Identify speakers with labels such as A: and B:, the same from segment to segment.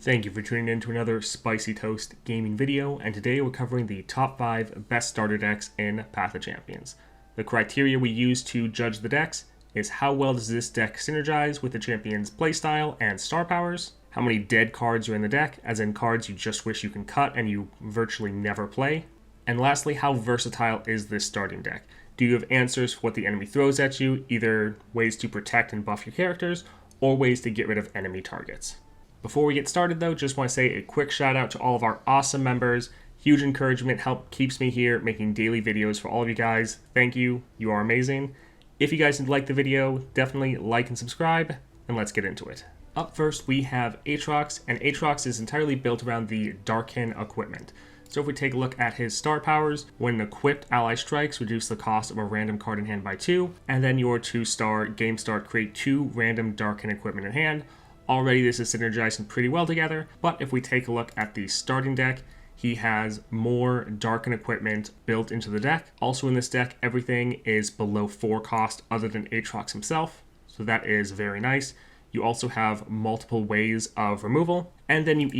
A: Thank you for tuning in to another Spicy Toast gaming video, and today we're covering the top 5 best starter decks in Path of Champions. The criteria we use to judge the decks is how well does this deck synergize with the champion's playstyle and star powers, how many dead cards are in the deck, as in cards you just wish you can cut and you virtually never play, and lastly, how versatile is this starting deck. Do you have answers for what the enemy throws at you, either ways to protect and buff your characters, or ways to get rid of enemy targets? Before we get started though, just want to say a quick shout out to all of our awesome members. Huge encouragement, help keeps me here making daily videos for all of you guys. Thank you, you are amazing. If you guys like the video, definitely like and subscribe, and let's get into it. Up first we have Aatrox, and Aatrox is entirely built around the Darkin equipment. So if we take a look at his star powers, when an equipped ally strikes, reduce the cost of a random card in hand by 2, and then your 2-star game start create 2 random Darkin equipment in hand. Already this is synergizing pretty well together, but if we take a look at the starting deck, he has more Darkin equipment built into the deck. Also in this deck, everything is below 4 cost other than Aatrox himself, so that is very nice. You also have multiple ways of removal, and then you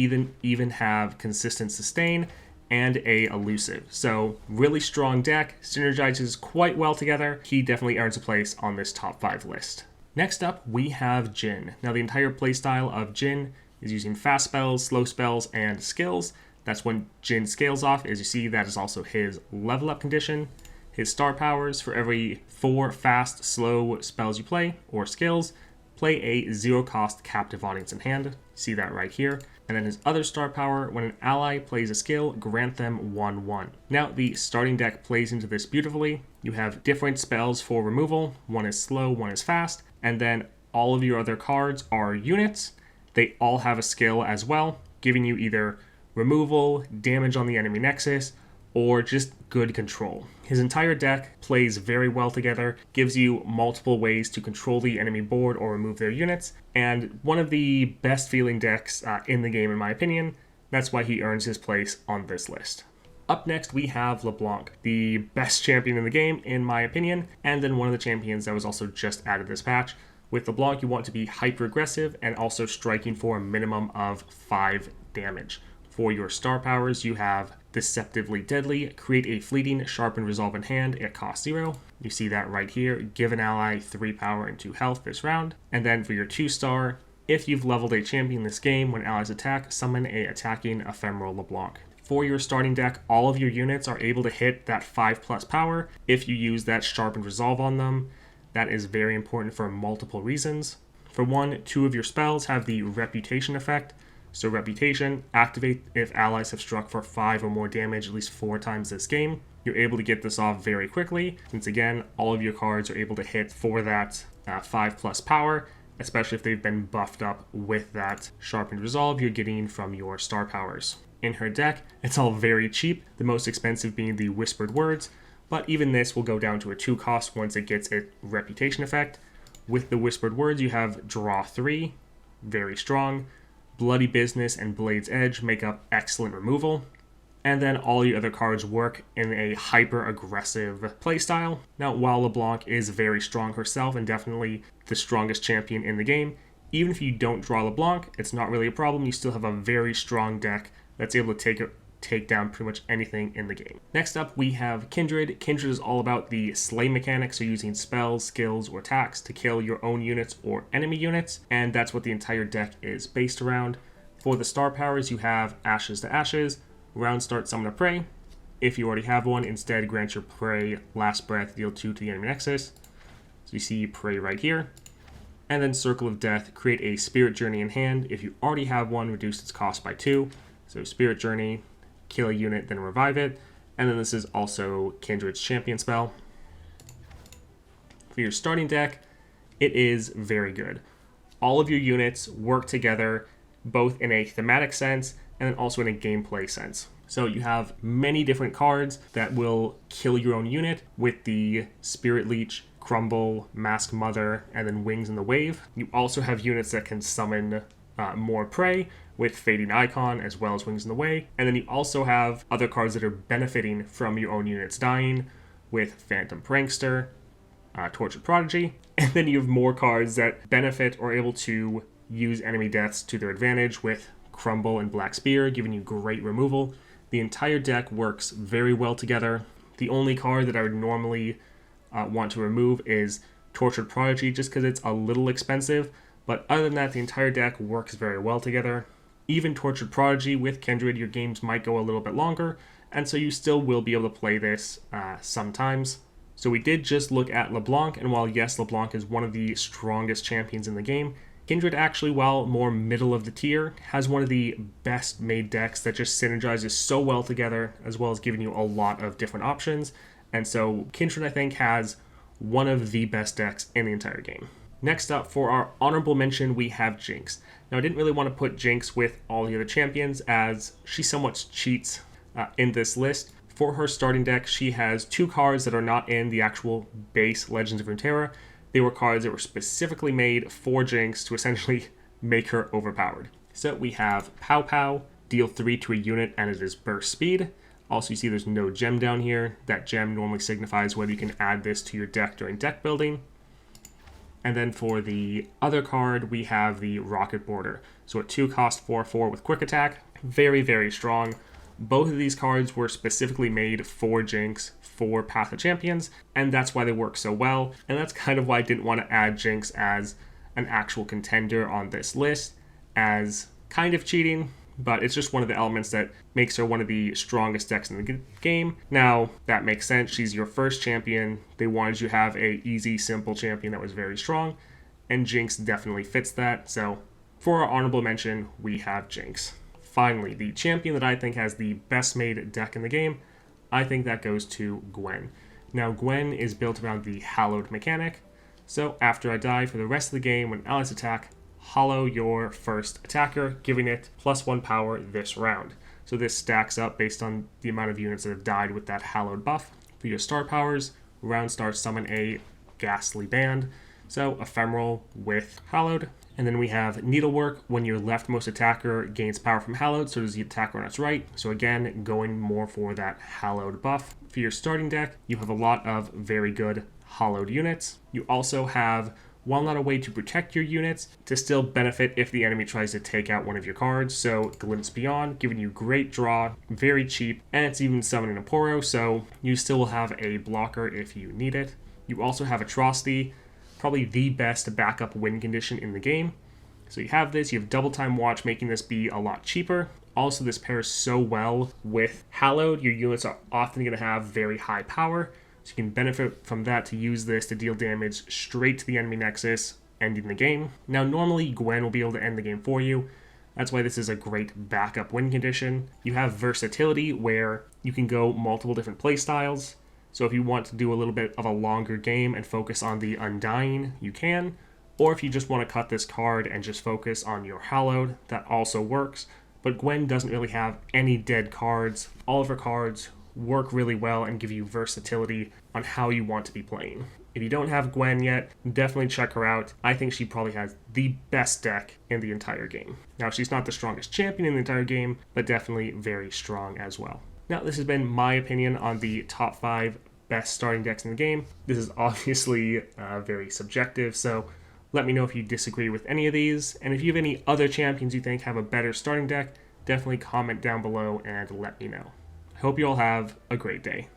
A: even have consistent sustain and a elusive. So really strong deck, synergizes quite well together. He definitely earns a place on this top 5 list. Next up, we have Jhin. Now the entire playstyle of Jhin is using fast spells, slow spells, and skills. That's when Jhin scales off. As you see, that is also his level up condition. His star powers: for every 4 fast, slow spells you play, or skills, play a 0 cost captive audience in hand. See that right here. And then his other star power: when an ally plays a skill, grant them 1/1. Now the starting deck plays into this beautifully. You have different spells for removal. One is slow, one is fast. And then all of your other cards are units. They all have a skill as well, giving you either removal, damage on the enemy nexus, or just good control. His entire deck plays very well together, gives you multiple ways to control the enemy board or remove their units, and one of the best feeling decks in the game in my opinion. That's why he earns his place on this list. Up next we have LeBlanc, the best champion in the game in my opinion, and then one of the champions that was also just added this patch. With LeBlanc you want to be hyper aggressive and also striking for a minimum of 5 damage. For your star powers you have Deceptively Deadly, create a fleeting sharpened resolve in hand at cost 0. You see that right here. Give an ally 3 power and 2 health this round. And then for your 2-star, if you've leveled a champion this game, when allies attack, summon a attacking ephemeral LeBlanc. For your starting deck, all of your units are able to hit that 5+ power if you use that sharpened resolve on them. That is very important for multiple reasons. For one, 2 of your spells have the reputation effect. So reputation, activate if allies have struck for 5 or more damage at least 4 times this game. You're able to get this off very quickly, since again, all of your cards are able to hit for that 5+ power, especially if they've been buffed up with that sharpened resolve you're getting from your star powers. In her deck, it's all very cheap, the most expensive being the Whispered Words, but even this will go down to a 2 cost once it gets its reputation effect. With the Whispered Words, you have Draw 3, very strong. Bloody Business and Blade's Edge make up excellent removal. And then all your other cards work in a hyper-aggressive playstyle. Now, while LeBlanc is very strong herself and definitely the strongest champion in the game, even if you don't draw LeBlanc, it's not really a problem. You still have a very strong deck that's able to take down pretty much anything in the game. Next up, we have Kindred. Kindred is all about the slay mechanics, so using spells, skills, or attacks to kill your own units or enemy units, and that's what the entire deck is based around. For the star powers, you have Ashes to Ashes, round start summon a prey. If you already have one, instead grant your prey last breath, deal 2 to the enemy nexus. So you see prey right here. And then Circle of Death, create a Spirit Journey in hand. If you already have one, reduce its cost by 2. So Spirit Journey, kill a unit, then revive it. And then this is also Kindred's champion spell. For your starting deck, it is very good. All of your units work together, both in a thematic sense and then also in a gameplay sense. So you have many different cards that will kill your own unit with the Spirit Leech, Crumble, Mask Mother, and then Wings in the Wave. You also have units that can summon more prey with Fading Icon as well as Wings in the Way. And then you also have other cards that are benefiting from your own units dying with Phantom Prankster, Tortured Prodigy. And then you have more cards that benefit or are able to use enemy deaths to their advantage with Crumble and Black Spear, giving you great removal. The entire deck works very well together. The only card that I would normally want to remove is Tortured Prodigy, just because it's a little expensive. But other than that, the entire deck works very well together. Even Tortured Prodigy with Kindred, your games might go a little bit longer, and so you still will be able to play this sometimes. So we did just look at LeBlanc, and while yes, LeBlanc is one of the strongest champions in the game, Kindred actually, while more middle of the tier, has one of the best made decks that just synergizes so well together, as well as giving you a lot of different options. And so Kindred, I think, has one of the best decks in the entire game. Next up, for our honorable mention, we have Jinx. Now, I didn't really want to put Jinx with all the other champions, as she somewhat cheats in this list. For her starting deck, she has 2 cards that are not in the actual base Legends of Runeterra. They were cards that were specifically made for Jinx to essentially make her overpowered. So we have Pow Pow, deal 3 to a unit, and it is burst speed. Also, you see there's no gem down here. That gem normally signifies whether you can add this to your deck during deck building. And then for the other card, we have the Rocket Border. So a 2 cost 4/4 with quick attack. Very, very strong. Both of these cards were specifically made for Jinx, for Path of Champions, and that's why they work so well. And that's kind of why I didn't want to add Jinx as an actual contender on this list, as kind of cheating, but it's just one of the elements that makes her one of the strongest decks in the game. Now, that makes sense. She's your first champion. They wanted you to have a easy, simple champion that was very strong, and Jinx definitely fits that. So for our honorable mention, we have Jinx. Finally, the champion that I think has the best made deck in the game, I think that goes to Gwen. Now, Gwen is built around the Hallowed mechanic. So after I die, for the rest of the game, when allies attack, hollow your first attacker, giving it +1 power this round. So this stacks up based on the amount of units that have died with that Hallowed buff. For your star powers, round start summon a Ghastly Band. So Ephemeral with Hallowed. And then we have Needlework. When your leftmost attacker gains power from Hallowed, so does the attacker on its right. So again, going more for that Hallowed buff. For your starting deck, you have a lot of very good Hallowed units. You also have, while not a way to protect your units, to still benefit if the enemy tries to take out one of your cards. So Glimpse Beyond, giving you great draw, very cheap, and it's even summoning a Poro, so you still will have a blocker if you need it. You also have Atrocity, probably the best backup win condition in the game. So you have this, you have Double Time Watch, making this be a lot cheaper. Also, this pairs so well with Hallowed. Your units are often going to have very high power, so you can benefit from that to use this to deal damage straight to the enemy nexus, ending the game. Now, normally Gwen will be able to end the game for you. That's why this is a great backup win condition. You have versatility, where you can go multiple different playstyles. So if you want to do a little bit of a longer game and focus on the Undying, you can. Or if you just want to cut this card and just focus on your Hallowed, that also works. But Gwen doesn't really have any dead cards. All of her cards work really well and give you versatility on how you want to be playing. If you don't have Gwen yet, definitely check her out. I think she probably has the best deck in the entire game. Now, she's not the strongest champion in the entire game, but definitely very strong as well. Now, this has been my opinion on the top 5 best starting decks in the game. This is obviously very subjective, so let me know if you disagree with any of these. And if you have any other champions you think have a better starting deck, definitely comment down below and let me know. I hope you all have a great day.